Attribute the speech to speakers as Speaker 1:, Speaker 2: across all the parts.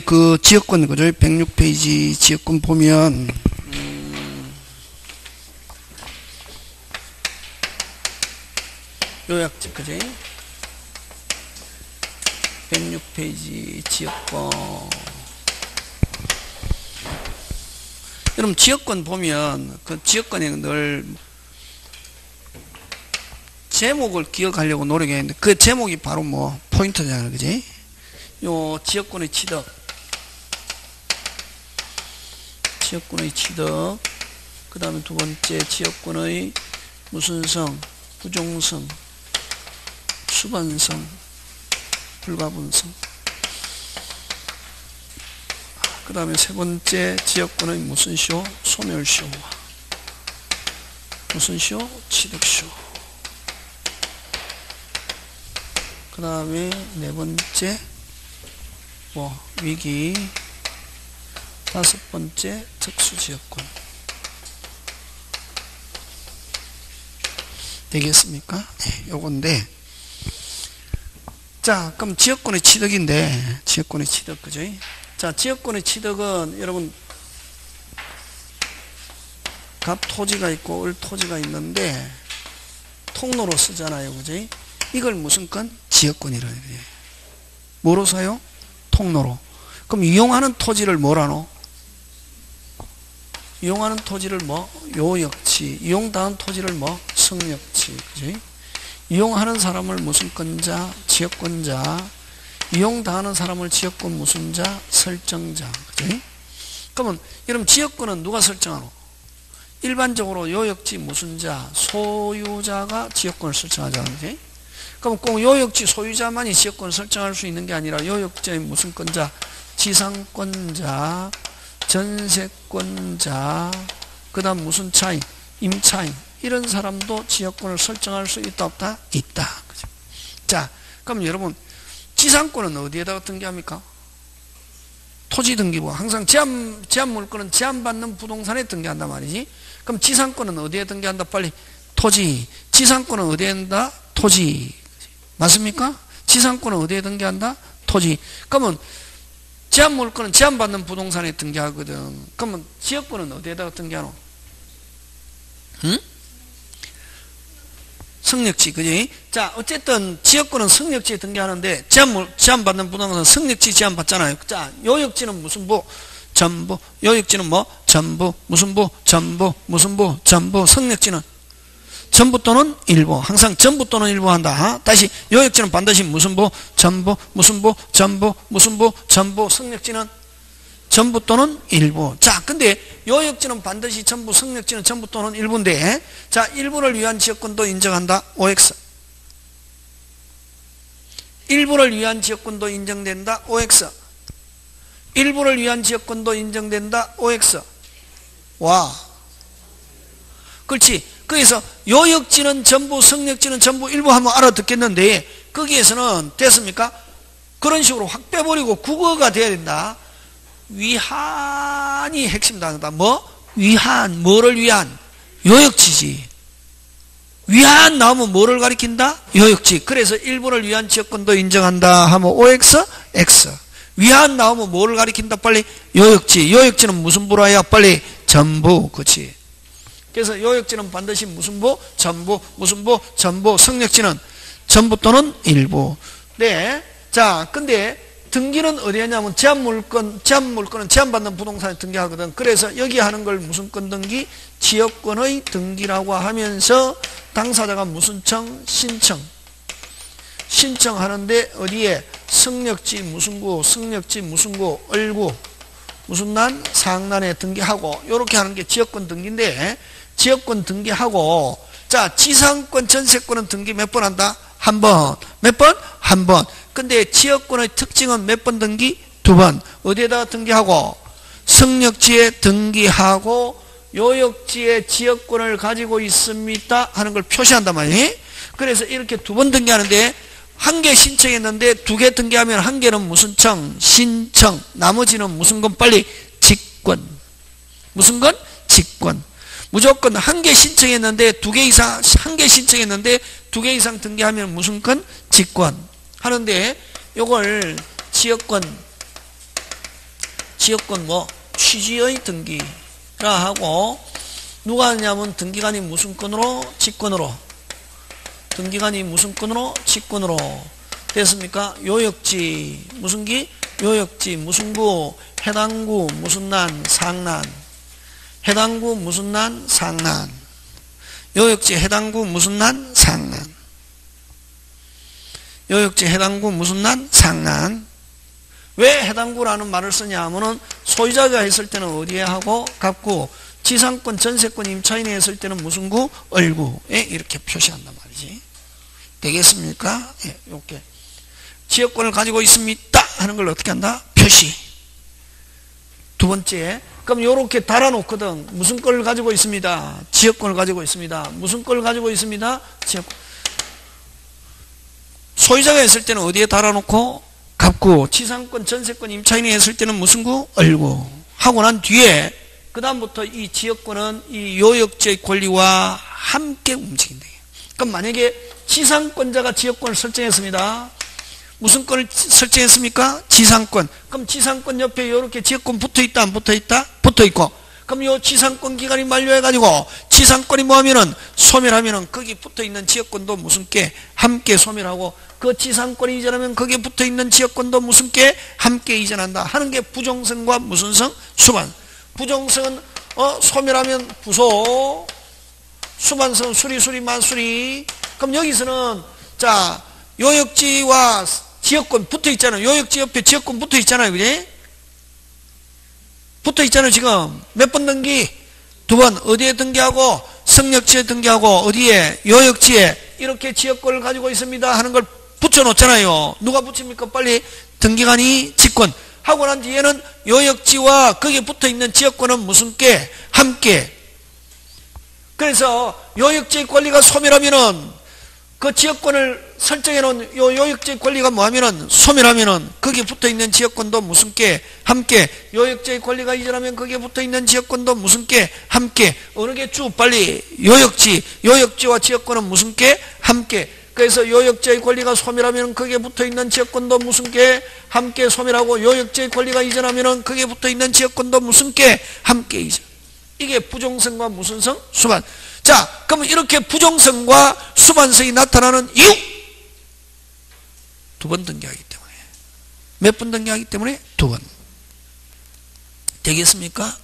Speaker 1: 그 지역권, 그죠? 106페이지 지역권 보면, 요약집, 그지? 106페이지 지역권. 여러분, 지역권 보면, 그 지역권에 늘 제목을 기억하려고 노력했는데, 그 제목이 바로 뭐, 포인트잖아요, 그지? 요 지역권의 취득, 그 다음에 두 번째 지역권의 무슨성, 부종성, 수반성, 불가분성, 그 다음에 세 번째 지역권의 무슨쇼, 소멸쇼, 무슨쇼, 취득쇼, 그 다음에 네 번째 뭐 위기, 다섯 번째 특수지역권. 되겠습니까? 네, 요건데. 자, 그럼 지역권의 취득인데, 지역권의 취득, 그죠? 자, 지역권의 취득은 여러분, 갑 토지가 있고 을 토지가 있는데, 통로로 쓰잖아요, 그죠? 이걸 무슨 건? 지역권이라 해요. 뭐로 써요? 통로로. 그럼 이용하는 토지를 뭐라노? 이용하는 토지를 뭐? 요역지. 이용당한 토지를 뭐? 성역지. 그지? 이용하는 사람을 무슨 권자? 지역권자. 이용당하는 사람을 지역권 무슨 자? 설정자. 그지? 그러면 여러분 지역권은 누가 설정하노? 일반적으로 요역지 무슨 자? 소유자가 지역권을 설정하잖아. 그지? 그럼 꼭 요역지 소유자만이 지역권을 설정할 수 있는 게 아니라 요역지의 무슨 권자? 지상권자, 전세권자, 그 다음 무슨 차인? 임차인. 이런 사람도 지역권을 설정할 수 있다 없다? 있다. 그죠? 자, 그럼 여러분 지상권은 어디에다가 등기합니까? 토지 등기부. 항상 제한 물건은 제한받는 부동산에 등기한단 말이지. 그럼 지상권은 어디에 등기한다? 빨리. 토지. 지상권은 어디에 한다? 토지. 맞습니까? 지상권은 어디에 등기한다? 토지. 그러면 제한 물건은 제한받는 부동산에 등기하거든. 그러면 지역권은 어디에다가 등기하노? 응? 성역지, 그지? 자, 어쨌든 지역권은 성역지에 등기하는데 제한받는 부동산은 성역지 제한받잖아요. 자, 요역지는 무슨 부? 전부. 요역지는 뭐? 전부. 무슨 부? 전부. 무슨 부? 전부. 성역지는 전부 또는 일부. 항상 전부 또는 일부 한다. 다시 요역지는 반드시 무슨 부? 전부. 무슨 부? 전부. 무슨 부? 전부. 성역지는 전부 또는 일부. 자, 근데 요역지는 반드시 전부, 성역지는 전부 또는 일부인데, 자, 일부를 위한 지역권도 인정한다. OX. 일부를 위한 지역권도 인정된다. OX. 일부를 위한 지역권도 인정된다. OX. 와. 그렇지. 그래서 요역지는 전부, 성역지는 전부, 일부 하면 알아듣겠는데 거기에서는 됐습니까? 그런 식으로 확 빼버리고 국어가 돼야 된다. 위한이 핵심 단어다. 뭐? 위한. 뭐를 위한? 요역지지. 위한 나오면 뭐를 가리킨다? 요역지. 그래서 일부를 위한 지역권도 인정한다 하면 OX, X. 위한 나오면 뭐를 가리킨다? 빨리. 요역지. 요역지는 무슨 부라야? 빨리. 전부. 그렇지. 그래서 요역지는 반드시 무슨 부? 전부. 무슨 부? 전부. 성역지는 전부 또는 일부. 네. 자, 근데 등기는 어디에 하냐면 제한물건은 제한받는 부동산에 등기하거든. 그래서 여기 하는 걸 무슨 건 등기? 지역권의 등기라고 하면서 당사자가 무슨 청? 신청. 신청하는데 어디에? 성역지 무슨 구? 성역지 무슨 구? 을구. 무슨 난? 상난에 등기하고. 요렇게 하는 게 지역권 등기인데 지역권 등기하고, 자, 지상권, 전세권은 등기 몇 번 한다? 한 번. 몇 번? 한 번. 근데 지역권의 특징은 몇 번 등기? 두 번. 어디에다가 등기하고? 성역지에 등기하고, 요역지에 지역권을 가지고 있습니다 하는 걸 표시한단 말이에요. 그래서 이렇게 두 번 등기하는데, 한 개 신청했는데 두 개 등기하면 한 개는 무슨 청? 신청. 나머지는 무슨 건? 빨리. 직권. 무슨 건? 직권. 무조건 한 개 신청했는데 두 개 이상, 한 개 신청했는데 두 개 이상 등기하면 무슨 건? 직권. 하는데 요걸 지역권 지역권 뭐 취지의 등기라 하고, 누가 하냐면 등기관이 무슨 건으로? 직권으로. 등기관이 무슨 건으로? 직권으로. 됐습니까? 요역지 무슨 기? 요역지 무슨 구? 해당 구 무슨 난? 상난. 해당 구 무슨 난? 상난. 요역지 해당 구 무슨 난? 상난. 요역지 해당 구 무슨 난? 상난. 왜 해당 구라는 말을 쓰냐 하면은 소유자가 했을 때는 어디에 하고? 갑구. 지상권, 전세권, 임차인이 했을 때는 무슨 구? 을구에 이렇게 표시한단 말이지. 되겠습니까? 예, 이렇게. 지역권을 가지고 있습니다 하는 걸 어떻게 한다? 표시. 두 번째, 그럼 이렇게 달아놓거든. 무슨 걸 가지고 있습니다? 지역권을 가지고 있습니다. 무슨 걸 가지고 있습니다? 지역권. 소유자가 했을 때는 어디에 달아놓고? 갑구. 지상권, 전세권, 임차인이 했을 때는 무슨 구? 을구. 하고 난 뒤에 그 다음부터 이 지역권은 이 요역지의 권리와 함께 움직인다. 그럼 만약에 지상권자가 지역권을 설정했습니다. 무슨 권을 설정했습니까? 지상권. 그럼 지상권 옆에 이렇게 지역권 붙어있다, 안 붙어있다? 붙어있고. 그럼 이 지상권 기간이 만료해가지고 지상권이 뭐하면은 소멸하면은 거기 붙어있는 지역권도 무슨 께? 함께 소멸하고, 그 지상권이 이전하면 거기에 붙어있는 지역권도 무슨 께? 함께 이전한다 하는 게 부정성과 무슨 성? 수반. 부정성은 소멸하면 부소, 수반성은 수리 만수리. 그럼 여기서는 자 요역지와 지역권 붙어 있잖아요. 요역지 옆에 지역권 붙어 있잖아요. 그지? 붙어 있잖아요. 지금 몇 번 등기? 두 번. 어디에 등기하고? 성역지에 등기하고, 어디에? 요역지에. 이렇게 지역권을 가지고 있습니다 하는 걸 붙여 놓잖아요. 누가 붙입니까? 빨리. 등기관이 직권 하고 난 뒤에는 요역지와 거기에 붙어 있는 지역권은 무슨 께? 함께. 그래서 요역지의 권리가 소멸하면은 그 지역권을 설정해 놓은 요역지의 권리가 뭐하면은 소멸하면은 거기에 붙어 있는 지역권도 무슨 께? 함께. 요역지의 권리가 이전하면 거기에 붙어 있는 지역권도 무슨 께? 함께. 어느 게 쭉 빨리? 요역지와 지역권은 무슨 께? 함께. 그래서 요역지의 권리가 소멸하면 거기에 붙어있는 지역권도 무슨 께? 함께 소멸하고, 요역지의 권리가 이전하면 거기에 붙어있는 지역권도 무슨 께? 함께 이전. 이게 부정성과 무슨 성? 수반. 자, 그러면 이렇게 부정성과 수반성이 나타나는 이유! 두 번 등기하기 때문에. 몇 번 등기하기 때문에? 두 번. 되겠습니까?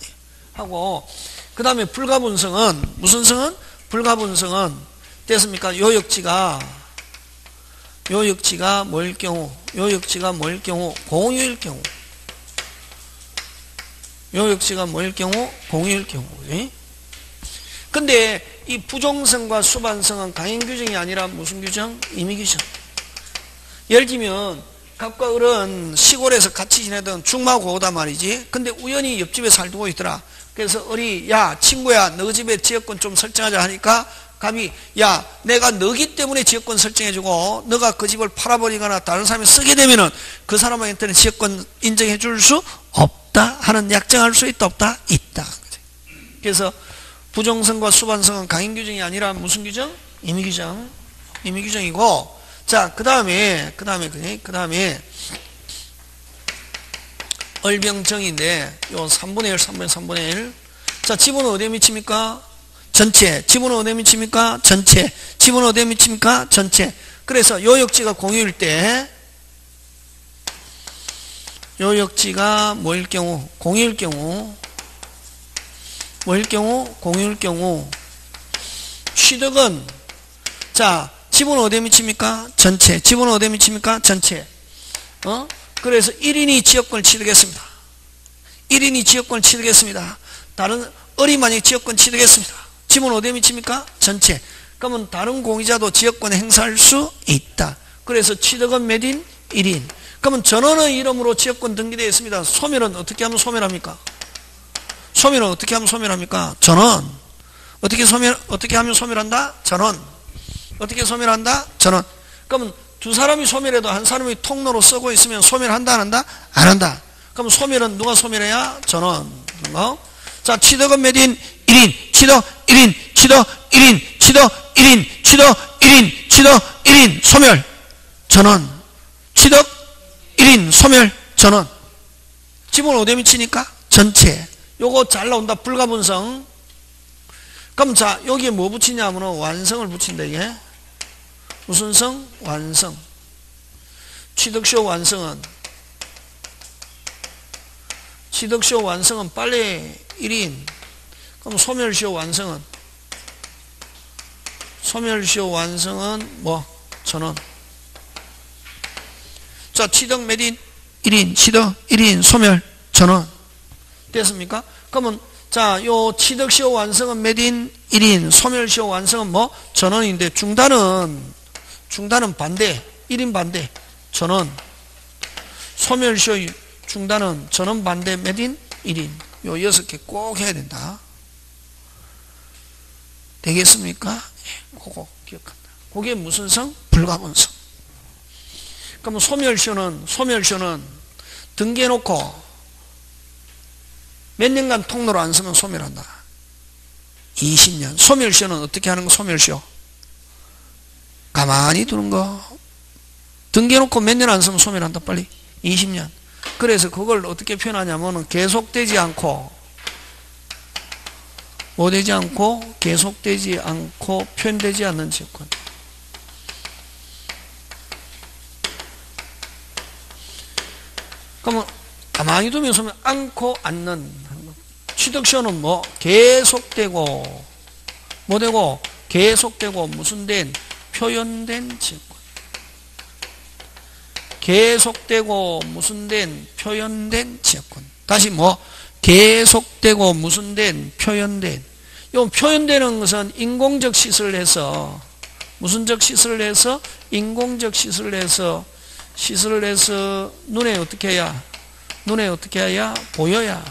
Speaker 1: 하고, 그 다음에 불가분성은 무슨 성은? 불가분성은 됐습니까? 요역지가 뭐일 경우? 요역지가 뭐일 경우? 공유일 경우. 요역지가 뭐일 경우? 공유일 경우. 예? 근데 이 부정성과 수반성은 강행 규정이 아니라 무슨 규정? 임의 규정. 예를 들면 갑과 을은 시골에서 같이 지내던 중마고우다 말이지. 근데 우연히 옆집에 살고 있더라. 그래서 을이 야 친구야 너 집에 지역권 좀 설정하자 하니까 갑이 야 내가 너기 때문에 지역권 설정해주고 너가 그 집을 팔아버리거나 다른 사람이 쓰게 되면은 그 사람한테는 지역권 인정해 줄 수 없다 하는 약정할 수 있다 없다? 있다. 그래서 부정성과 수반성은 강행 규정이 아니라 무슨 규정? 임의 규정. 임의 규정이고, 자 그 다음에 얼병정인데 요 3분의 1 3분의 1. 자 지분은 어디에 미칩니까? 전체. 지분은 어디에 미칩니까? 전체. 지분은 어디에 미칩니까? 전체. 그래서 요역지가 공유일 때, 요역지가 뭐일 경우? 공유일 경우. 뭐일 경우? 공유일 경우. 취득은, 자, 지분은 어디에 미칩니까? 전체. 지분은 어디에 미칩니까? 전체. 그래서 1인이 지역권을 취득했습니다. 1인이 지역권을 취득했습니다. 다른, 을이 만약 지역권 취득했습니다. 지분은 어디에 미칩니까? 전체. 그러면 다른 공유자도 지역권을 행사할 수 있다. 그래서 취득은 몇 인? 1인. 그러면 전원의 이름으로 지역권 등기되어 있습니다. 소멸은 어떻게 하면 소멸합니까? 소멸은 어떻게 하면 소멸합니까? 전원. 어떻게 하면 소멸한다? 전원. 어떻게 소멸한다? 전원. 그러면 두 사람이 소멸해도 한 사람이 통로로 쓰고 있으면 소멸한다 안 한다? 안 한다. 그럼 소멸은 누가 소멸해야? 전원. 자, 취득은 몇 인? 1인. 취득 1인. 취득 1인. 취득 1인. 취득 1인. 취득 1인. 소멸. 전원. 취득 1인. 소멸. 전원. 지분 어디에 미치니까? 전체. 요거 잘 나온다. 불가분성. 그럼 자, 여기에 뭐 붙이냐면 완성을 붙인다, 이게. 무슨 성? 완성. 취득시효 완성은 빨리 1인. 그럼 소멸시효 완성은 뭐? 1000원. 자, 취득 몇 인? 1인. 취득 1인. 소멸 1000원. 됐습니까? 그러면 자, 요 취득시효 완성은 몇 인? 1인. 소멸시효 완성은 뭐? 1000원인데 중단은 반대. 1인 반대. 1000원. 소멸시효 중단은 1000원 반대 몇 인? 1인. 요 6개 꼭 해야 된다. 되겠습니까? 예, 그거 기억한다. 그게 무슨 성? 불가분성. 그럼 소멸시효는 등기해놓고 몇 년간 통로로 안 쓰면 소멸한다. 20년. 소멸시효는 어떻게 하는 거? 소멸시효. 가만히 두는 거. 등기해놓고 몇 년 안 쓰면 소멸한다. 빨리. 20년. 그래서 그걸 어떻게 표현하냐면 계속되지 않고 뭐 되지 않고 계속되지 않고 표현되지 않는 지역권. 그러면 가만히 두면 소멸 않고 않는. 취득시효는 뭐? 계속되고 뭐 되고? 계속되고 무슨 된? 표현된 지역권. 계속되고 무슨 된? 표현된 지역권. 다시 뭐? 계속되고 무슨 된? 표현된. 요 표현되는 것은 인공적 시설을 해서 무슨적 시설을 해서? 인공적 시설을 해서 눈에 어떻게 해야? 눈에 어떻게 해야? 보여야.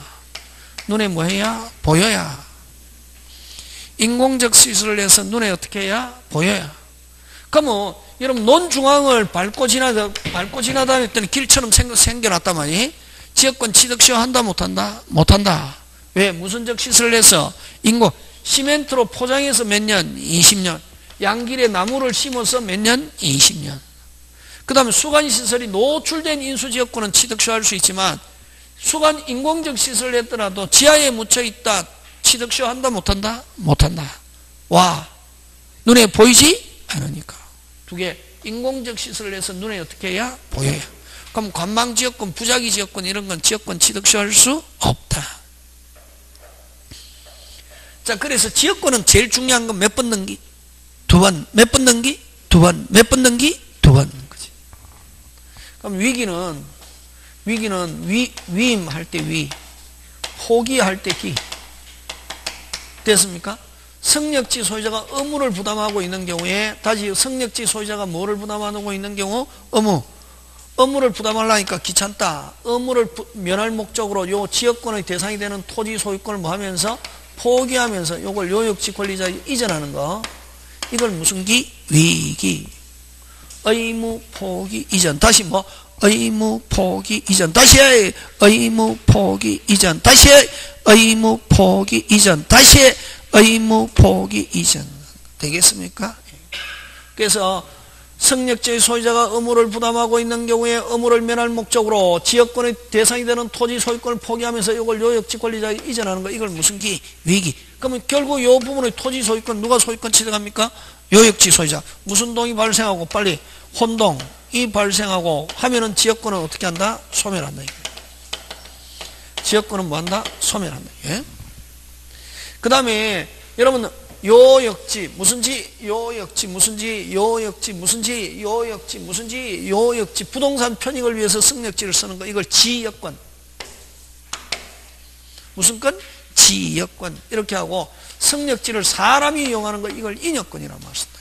Speaker 1: 눈에 뭐 해야? 보여야. 인공적 시설을 해서 눈에 어떻게 해야? 보여야. 그러면 여러분 논중앙을 밟고 지나다 했더니 길처럼 생겨났단 말이에요. 지역권 취득시효 한다 못한다? 못한다. 왜? 무슨적 시설을 해서 인공 시멘트로 포장해서 몇 년? 20년. 양길에 나무를 심어서 몇 년? 20년. 그 다음에 수간시설이 노출된 인수지역권은 취득시효 할 수 있지만 수간 인공적 시설을 했더라도 지하에 묻혀있다 취득시효 한다 못한다? 못한다. 와, 눈에 보이지 않으니까. 두 개, 인공적 시설을 해서 눈에 어떻게 해야? 보여야. 그럼 관망지역권, 부자기지역권 이런 건 지역권 취득시효 할 수 없다. 자, 그래서 지역권은 제일 중요한 건 몇 번 등기? 2번. 몇 번 등기? 2번. 몇 번 등기? 2번. 그치? 그럼 위기는 위임할 때 위, 포기할 때 기. 됐습니까? 성역지 소유자가 의무를 부담하고 있는 경우에 다시 성역지 소유자가 뭐를 부담하고 있는 경우? 의무를 부담하려니까 귀찮다. 의무를 면할 목적으로 요 지역권의 대상이 되는 토지 소유권을 뭐 하면서? 포기하면서 요걸 요역지 권리자에게 이전하는 거. 이걸 무슨 기? 위기. 의무 포기 이전. 다시 뭐? 의무 포기 이전. 다시 의무 포기 이전. 다시 의무 포기 이전. 다시 의무 포기 이전. 되겠습니까? 그래서 성역지의 소유자가 의무를 부담하고 있는 경우에 의무를 면할 목적으로 지역권의 대상이 되는 토지 소유권을 포기하면서 이걸 요역지 권리자에게 이전하는 거. 이걸 무슨 기? 위기. 그러면 결국 이 부분의 토지 소유권 누가 소유권 취득합니까? 요역지 소유자. 무슨 동이 발생하고 빨리 혼동이 발생하고 하면은 지역권은 어떻게 한다? 소멸한다. 지역권은 뭐 한다? 소멸한다. 예? 그 다음에 여러분 요역지 무슨지 요역지 무슨지 요역지 무슨지 요역지 무슨지 요역지 부동산 편익을 위해서 성역지를 쓰는 거. 이걸 지역권. 무슨 건? 지역권. 이렇게 하고 성역지를 사람이 이용하는 거. 이걸 인역권이라고 말씀합니다.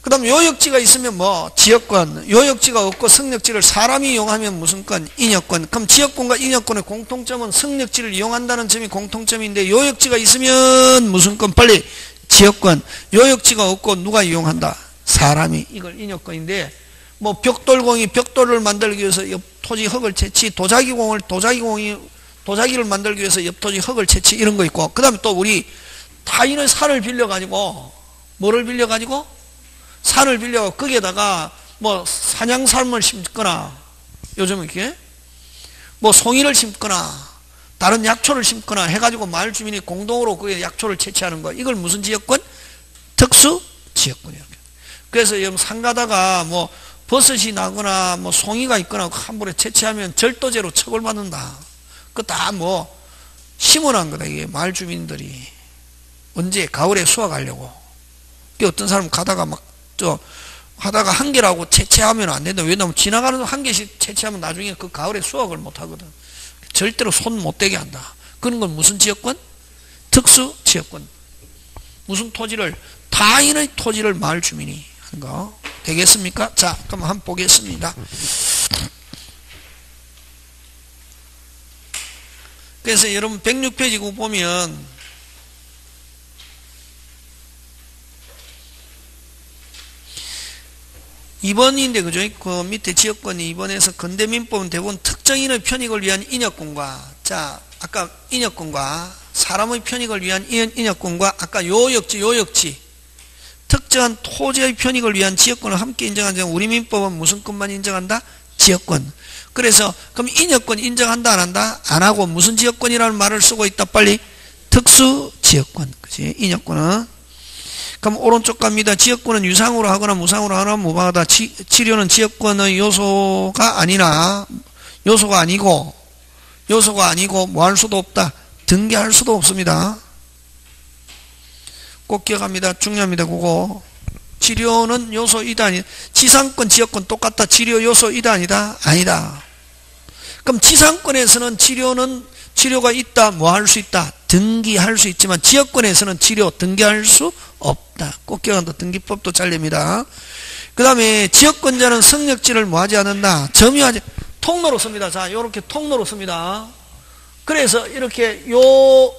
Speaker 1: 그 다음 요역지가 있으면 뭐? 지역권. 요역지가 없고 성역지를 사람이 이용하면 무슨 권? 인역권. 그럼 지역권과 인역권의 공통점은 성역지를 이용한다는 점이 공통점인데 요역지가 있으면 무슨 권? 빨리 지역권. 요역지가 없고 누가 이용한다? 사람이. 이걸 인역권인데 뭐 벽돌공이 벽돌을 만들기 위해서 옆 토지 흙을 채취, 도자기를 만들기 위해서 옆 토지 흙을 채취 이런 거 있고, 그 다음에 또 우리 타인의 산을 빌려가지고 뭐를 빌려가지고? 산을 빌려 거기에다가 뭐 사냥살을 심거나 요즘은 이렇게 뭐 송이를 심거나 다른 약초를 심거나 해가지고 마을 주민이 공동으로 그 약초를 채취하는 거, 이걸 무슨 지역권? 특수 지역권이에요. 그래서 여러분 산 가다가 뭐 버섯이 나거나 뭐 송이가 있거나 함부로 채취하면 절도죄로 처벌받는다. 그거 다 뭐 심어놓은 거다. 이게 마을 주민들이 언제 가을에 수확하려고. 어떤 사람 가다가 막 하다가 한 개라고 채취하면 안 된다. 왜냐하면 지나가는 한 개씩 채취하면 나중에 그 가을에 수확을 못 하거든. 절대로 손 못 대게 한다. 그런 건 무슨 지역권? 특수 지역권. 무슨 토지를, 타인의 토지를 마을 주민이 하는 거 되겠습니까? 자, 그럼 한번 보겠습니다. 그래서 여러분 106페이지 그 보면 (2번인데) 그죠? 그 밑에 지역권이 2번에서 건대민법은 대부분 특정인의 편익을 위한 인역권과, 자 아까 인역권과 사람의 편익을 위한 인역권과 아까 요역지 특정한 토지의 편익을 위한 지역권을 함께 인정하는 우리 민법은 무슨 권만 인정한다? 지역권. 그래서 그럼 인역권 인정한다 안 한다? 안 하고 무슨 지역권이라는 말을 쓰고 있다? 빨리 특수 지역권. 그치? 인역권은. 그럼 오른쪽 갑니다. 지역권은 유상으로 하거나 무상으로 하거나 무방하다. 치료는 지역권의 요소가 아니고 뭐 할 수도 없다. 등기할 수도 없습니다. 꼭 기억합니다. 중요합니다. 그거. 치료는 요소이다 아니다. 지상권 지역권 똑같다. 치료 요소이다 아니다? 아니다. 그럼 지상권에서는 치료가 있다. 뭐 할 수 있다? 등기할 수 있지만 지역권에서는 치료 등기할 수 없다. 꼭 기억한다. 등기법도 잘립니다. 그 다음에 지역권자는 성역지를 뭐 하지 않는다? 점유하지, 통로로 씁니다. 자, 요렇게 통로로 씁니다. 그래서 이렇게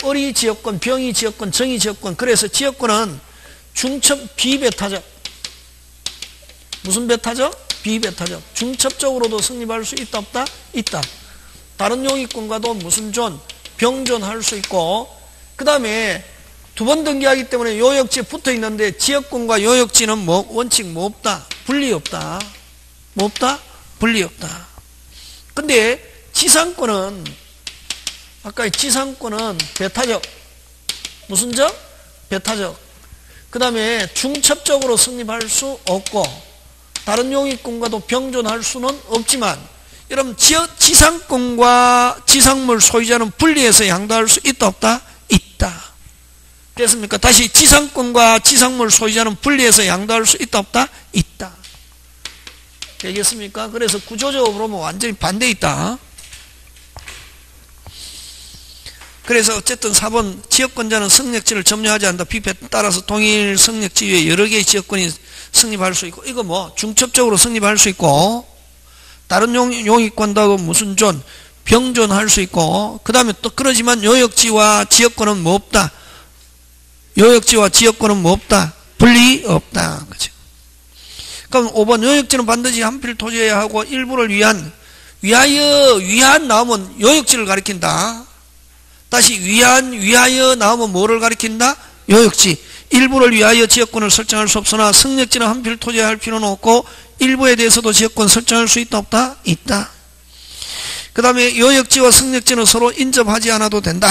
Speaker 1: 을이 지역권, 병이 지역권, 정이 지역권. 그래서 지역권은 중첩 비배타적. 무슨 배타적? 비배타적. 중첩적으로도 성립할 수 있다 없다? 있다. 다른 용익권과도 무슨 존? 병존할 수 있고, 그 다음에 두 번 등기하기 때문에 요역지에 붙어 있는데 지역권과 요역지는 뭐 원칙 뭐 없다? 분리 없다. 뭐 없다? 분리 없다. 근데 지상권은 아까 지상권은 배타적. 무슨 적? 배타적. 그 다음에 중첩적으로 성립할 수 없고 다른 용익권과도 병존할 수는 없지만, 여러분 지상권과 지상물 소유자는 분리해서 양도할 수 있다 없다? 있다. 됐습니까? 다시 지상권과 지상물 소유자는 분리해서 양도할 수 있다 없다? 있다. 되겠습니까? 그래서 구조적으로 보면 완전히 반대 있다. 그래서 어쨌든 4번 지역권자는 성역지를 점유하지 않는다. 비패 따라서 동일 성역지 위에 여러 개의 지역권이 성립할 수 있고, 이거 뭐 중첩적으로 성립할 수 있고, 다른 용익권도 무슨 존? 병존할 수 있고, 그 다음에 또 그러지만 요역지와 지역권은 뭐 없다? 요역지와 지역권은 뭐 없다? 분리 없다. 그죠? 그럼 5번 요역지는 반드시 한필 토지해야 하고 일부를 위한 나오면 요역지를 가리킨다. 다시 위하여 나오면 뭐를 가리킨다? 요역지. 일부를 위하여 지역권을 설정할 수 없으나 성역지는 한필 토지해야 할 필요는 없고 일부에 대해서도 지역권 설정할 수 있다 없다? 있다. 그 다음에 요역지와 성역지는 서로 인접하지 않아도 된다.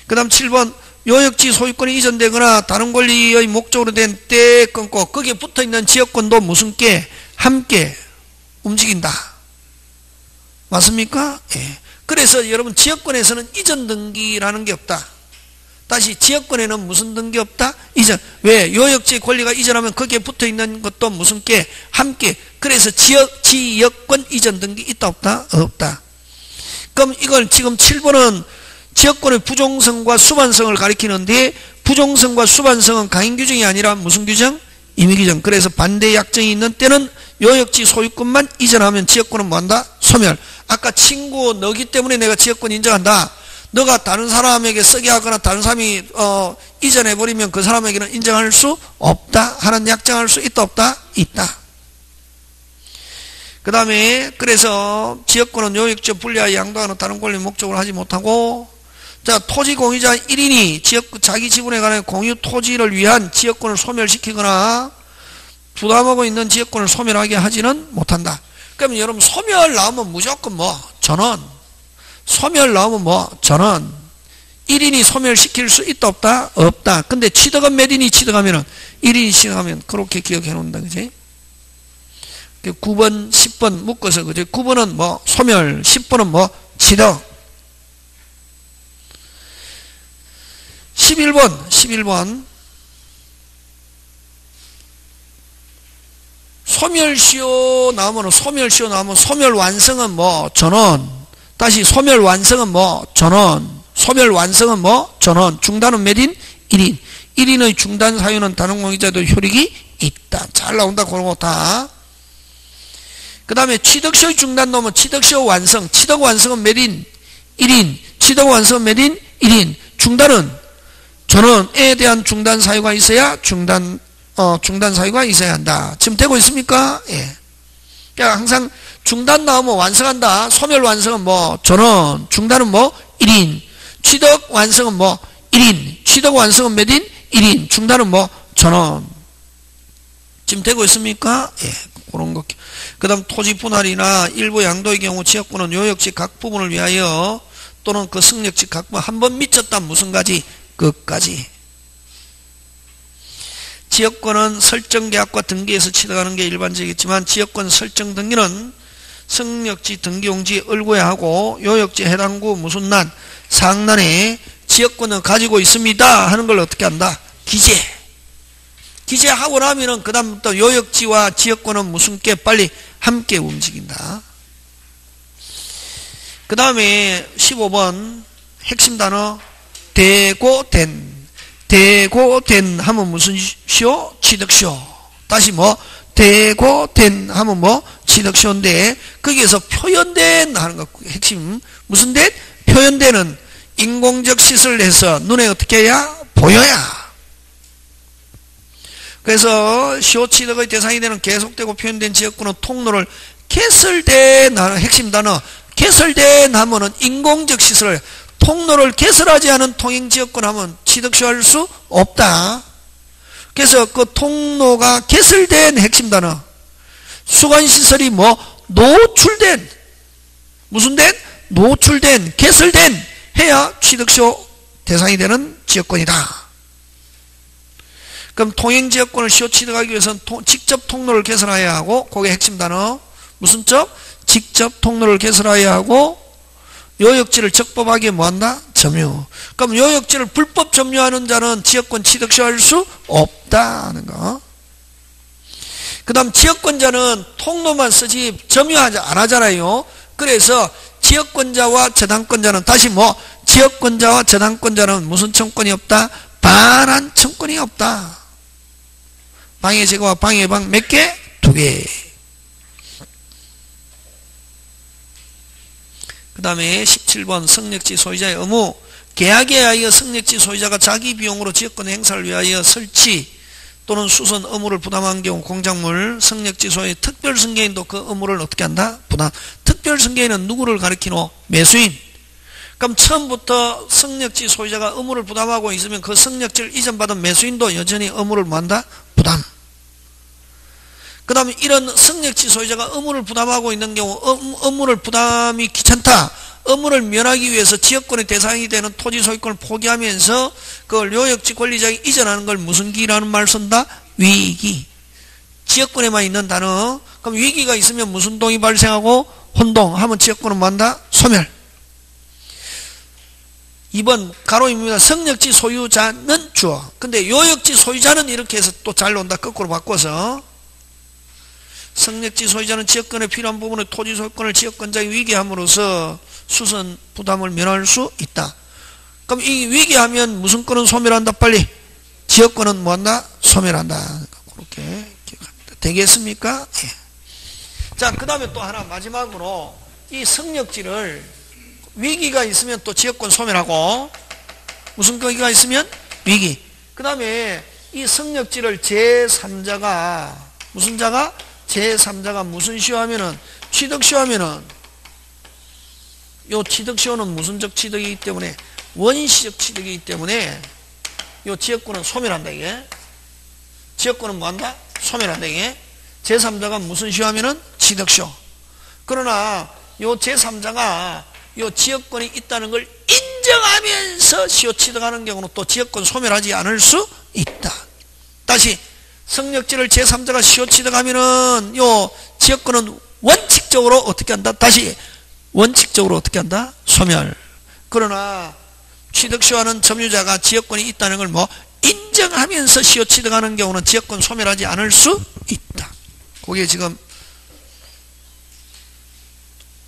Speaker 1: 그 다음 7번 요역지 소유권이 이전되거나 다른 권리의 목적으로 된 때에 끊고 거기에 붙어있는 지역권도 무슨 게? 함께 움직인다. 맞습니까? 예. 그래서 여러분 지역권에서는 이전 등기라는 게 없다. 다시 지역권에는 무슨 등기 없다? 이전. 왜? 요역지 권리가 이전하면 거기에 붙어있는 것도 무슨 게? 함께. 그래서 지역권 이전 등기 있다 없다? 없다. 그럼 이걸 지금 7번은 지역권의 부종성과 수반성을 가리키는데, 부종성과 수반성은 강행 규정이 아니라 무슨 규정? 임의 규정. 그래서 반대 약정이 있는 때는 요역지 소유권만 이전하면 지역권은 뭐한다? 소멸. 아까 친구 너기 때문에 내가 지역권 인정한다. 너가 다른 사람에게 쓰게 하거나 다른 사람이 이전해버리면 그 사람에게는 인정할 수 없다 하는 약정할 수 있다 없다? 있다. 그 다음에 그래서 지역권은 요역지와 분리하여 양도하는 다른 권리 목적으로 하지 못하고, 자, 토지 공유자 1인이 자기 지분에 관한 공유 토지를 위한 지역권을 소멸시키거나 부담하고 있는 지역권을 소멸하게 하지는 못한다. 그러면 여러분 소멸 나오면 무조건 뭐 전원, 소멸 나오면 뭐 전원. 1인이 소멸시킬 수 있다 없다? 없다. 근데 취득은 몇 인이 취득하면은 1인이 취득하면 그렇게 기억해 놓는다. 그지? 9번 10번 묶어서 그지? 9번은 뭐 소멸, 10번은 뭐 취득. 11번 소멸시효 나오면 소멸 완성은 뭐 전원. 다시 소멸 완성은 뭐 전원. 소멸 완성은 뭐 전원. 중단은 몇 인? 1인. 1인의 중단 사유는 다른 공익자도 효력이 있다. 잘 나온다. 그런 거 다. 그 다음에 취득시효의 중단 나오면 취득시효 완성. 취득 완성은 몇 인? 1인. 취득 완성은 몇 인? 1인. 중단은 전원에 대한 중단 사유가 있어야 중단 사유가 있어야 한다. 지금 되고 있습니까? 예. 그러니까 항상 중단 나오면 완성한다. 소멸 완성은 뭐 전원, 중단은 뭐 1인, 취득 완성은 뭐 1인, 취득 완성은 몇 인? 1인, 중단은 뭐 전원. 지금 되고 있습니까? 예. 그런 것. 그 다음 토지 분할이나 일부 양도의 경우 지역권은 요역지 각 부분을 위하여 또는 그 승역지 각 부분 한 번 미쳤다 무슨 가지? 끝까지. 지역권은 설정 계약과 등기에서 취득하는 게 일반적이겠지만 지역권 설정 등기는 승역지 등기용지 을구에 하고 요역지 해당구 무슨 난 상난에 지역권은 가지고 있습니다 하는 걸 어떻게 한다? 기재하고 나면은 그 다음부터 요역지와 지역권은 무슨 게 빨리 함께 움직인다. 그 다음에 15번 핵심 단어 대고된 하면 무슨 시효? 취득시효. 다시 뭐 대고된 하면 뭐 취득시효인데 거기에서 표현된 하는 거 핵심 무슨 된? 표현된은 인공적 시설을 해서 눈에 어떻게 해야? 보여야. 그래서 시효 취득의 대상이 되는 계속되고 표현된 지역권은 통로를 개설된 하는 핵심 단어 개설된 하면은 인공적 시설을 통로를 개설하지 않은 통행지역권 하면 취득시효할 수 없다. 그래서 그 통로가 개설된 핵심 단어 수관시설이 뭐 노출된 무슨 된? 노출된 개설된 해야 취득시효 대상이 되는 지역권이다. 그럼 통행지역권을 시효 취득하기 위해서는 직접 통로를 개설해야 하고 그게 핵심 단어 무슨 적? 직접 통로를 개설해야 하고 요역지를 적법하게 뭐한다? 점유. 그럼 요역지를 불법 점유하는 자는 지역권 취득시효할 수 없다는 거. 그 다음 지역권자는 통로만 쓰지 점유하지 안 하잖아요. 그래서 지역권자와 저당권자는 다시 뭐 지역권자와 저당권자는 무슨 청권이 없다? 반환 청권이 없다. 방해 제거와 방해방 몇 개? 2개. 그 다음에 17번 승역지 소유자의 의무. 계약에 의하여 승역지 소유자가 자기 비용으로 지역권 행사를 위하여 설치 또는 수선 의무를 부담한 경우 공작물 승역지 소유의 특별 승계인도 그 의무를 어떻게 한다? 부담. 특별 승계인은 누구를 가리키노? 매수인. 그럼 처음부터 승역지 소유자가 의무를 부담하고 있으면 그 승역지를 이전받은 매수인도 여전히 의무를 뭐한다? 부담. 그 다음에 이런 승역지 소유자가 의무를 부담하고 있는 경우 의무를 부담이 귀찮다. 의무를 면하기 위해서 지역권의 대상이 되는 토지 소유권을 포기하면서 그걸 요역지 권리자에게 이전하는 걸 무슨 기라는 말 쓴다? 위기. 지역권에만 있는 단어. 그럼 위기가 있으면 무슨 동이 발생하고 혼동하면 지역권은 뭐한다? 소멸. 2번 가로입니다. 승역지 소유자는 주어. 근데 요역지 소유자는 이렇게 해서 또 잘 논다. 거꾸로 바꿔서 승역지 소유자는 지역권에 필요한 부분의 토지 소유권을 지역권자에 위기함으로써 수선 부담을 면할 수 있다. 그럼 이 위기하면 무슨 권은 소멸한다? 빨리 지역권은 뭐한다? 소멸한다. 그렇게 기억합니다. 되겠습니까? 예. 자, 그 다음에 또 하나 마지막으로 이 승역지를 위기가 있으면 또 지역권 소멸하고 무슨 거기가 있으면 위기. 그 다음에 이 승역지를 제3자가 무슨 자가? 제3자가 무슨 시효하면은 취득시효하면은 요 취득시효는 무슨적 취득이기 때문에 원시적 취득이기 때문에 요 지역권은 소멸한다 이게. 지역권은 뭐한다? 소멸한다 이게. 제3자가 무슨 시효하면은 취득시효. 그러나 요 제3자가 요 지역권이 있다는 걸 인정하면서 시효 취득하는 경우는 또 지역권 소멸하지 않을 수 있다. 다시 성역지를 제3자가 시효 취득하면은 요 지역권은 원칙적으로 어떻게 한다? 다시 원칙적으로 어떻게 한다? 소멸. 그러나 취득시효하는 점유자가 지역권이 있다는 걸 뭐 인정하면서 시효 취득하는 경우는 지역권 소멸하지 않을 수 있다. 그게 지금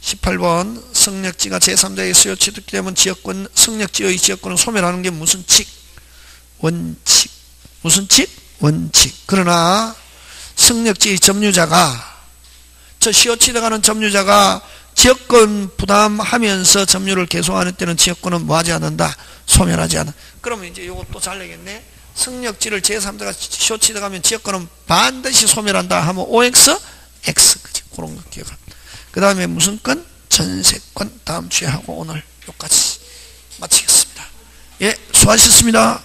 Speaker 1: 18번 성역지가 제3자의 시효 취득되면 지역권, 성역지의 지역권을 소멸하는 게 무슨 칙? 원칙. 무슨 칙? 원칙. 그러나 성역지의 점유자가 저 시효 취득하는 점유자가 지역권 부담하면서 점유를 계속하는 때는 지역권은 뭐하지 않는다? 소멸하지 않아. 그러면 이제 이것도 잘 내겠네. 성역지를 제3자가 시효 취득하면 지역권은 반드시 소멸한다 하면 OX, X. 그치? 그런 거 기억합니다. 그 다음에 무슨 건? 전세권 다음 주에 하고 오늘 여기까지 마치겠습니다. 예, 수고하셨습니다.